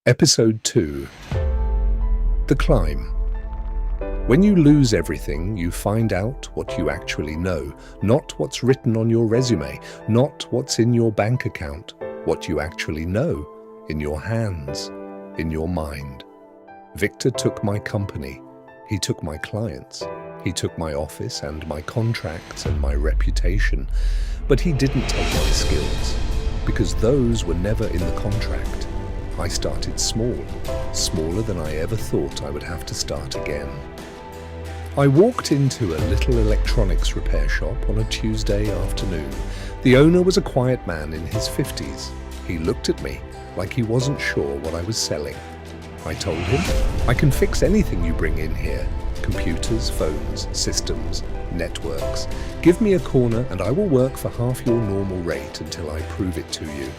Episode 2. The Climb. When you lose everything, you find out what you actually know, not what's written on your resume, not what's in your bank account, what you actually know, in your hands, in your mind. Victor took my company. He took my clients. He took my office and my contracts and my reputation. But he didn't take my skills, because those were never in the contract. I started small, smaller than I ever thought I would have to start again. I walked into a little electronics repair shop on a Tuesday afternoon. The owner was a quiet man in his 50s. He looked at me like he wasn't sure what I was selling. I told him, "I can fix anything you bring in here. Computers, phones, systems, networks. Give me a corner and I will work for half your normal rate until I prove it to you."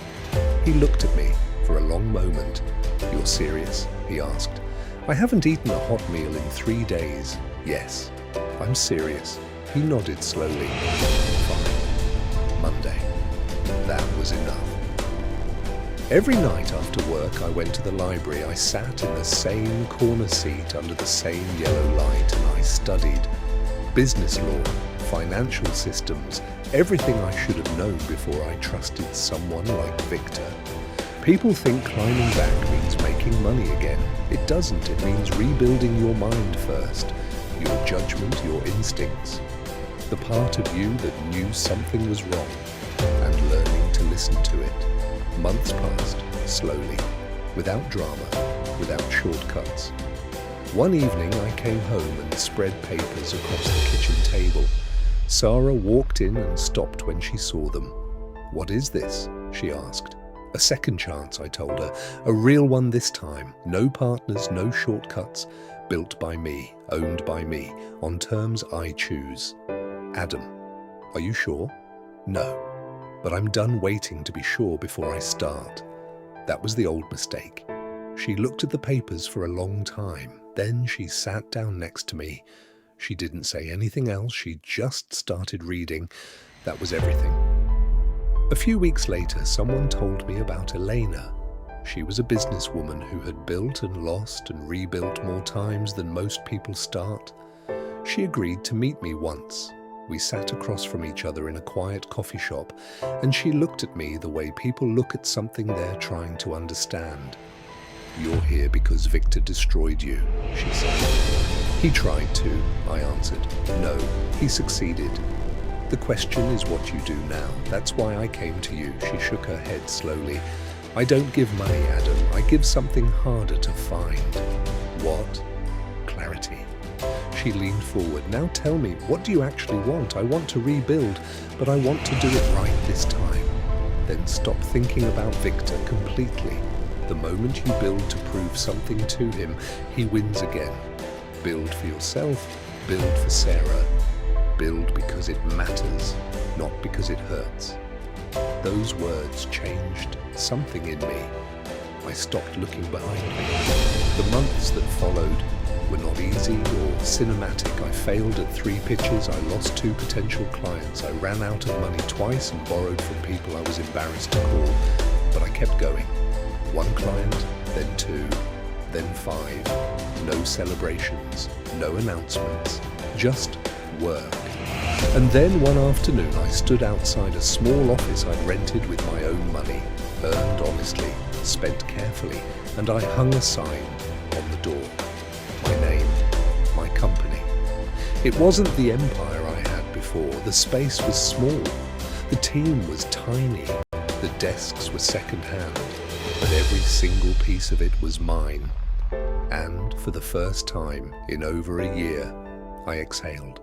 He looked at me for a long moment. "You're serious?" he asked. "I haven't eaten a hot meal in 3 days." "Yes, I'm serious." He nodded slowly. "Fine. Monday." That was enough. Every night after work, I went to the library. I sat in the same corner seat under the same yellow light and I studied business law, financial systems, everything I should have known before I trusted someone like Victor. People think climbing back means making money again. It doesn't. It means rebuilding your mind first, your judgment, your instincts, the part of you that knew something was wrong, and learning to listen to it. Months passed, slowly, without drama, without shortcuts. One evening I came home and spread papers across the kitchen table. Sarah walked in and stopped when she saw them. "What is this?" she asked. "A second chance," I told her. "A real one this time. No partners, no shortcuts. Built by me, owned by me, on terms I choose." "Adam, are you sure?" "No, but I'm done waiting to be sure before I start." That was the old mistake. She looked at the papers for a long time. Then she sat down next to me. She didn't say anything else. She just started reading. That was everything. A few weeks later, someone told me about Elena. She was a businesswoman who had built and lost and rebuilt more times than most people start. She agreed to meet me once. We sat across from each other in a quiet coffee shop, and she looked at me the way people look at something they're trying to understand. "You're here because Victor destroyed you," she said. "He tried to," I answered. "No, he succeeded. The question is what you do now. That's why I came to you." She shook her head slowly. "I don't give money, Adam. I give something harder to find." "What?" "Clarity." She leaned forward. "Now tell me, what do you actually want? I want to rebuild, but I want to do it right this time." "Then stop thinking about Victor completely. The moment you build to prove something to him, he wins again. Build for yourself, build for Sarah. Build because it matters, not because it hurts." Those words changed something in me. I stopped looking behind me. The months that followed were not easy or cinematic. I failed at 3 pitches. I lost 2 potential clients. I ran out of money twice and borrowed from people I was embarrassed to call. But I kept going. 1 client, then 2, then 5. No celebrations, no announcements, just work. And then one afternoon I stood outside a small office I'd rented with my own money, earned honestly, spent carefully, and I hung a sign on the door. My name, my company. It wasn't the empire I had before. The space was small. The team was tiny. The desks were second-hand. But every single piece of it was mine. And for the first time in over a year, I exhaled.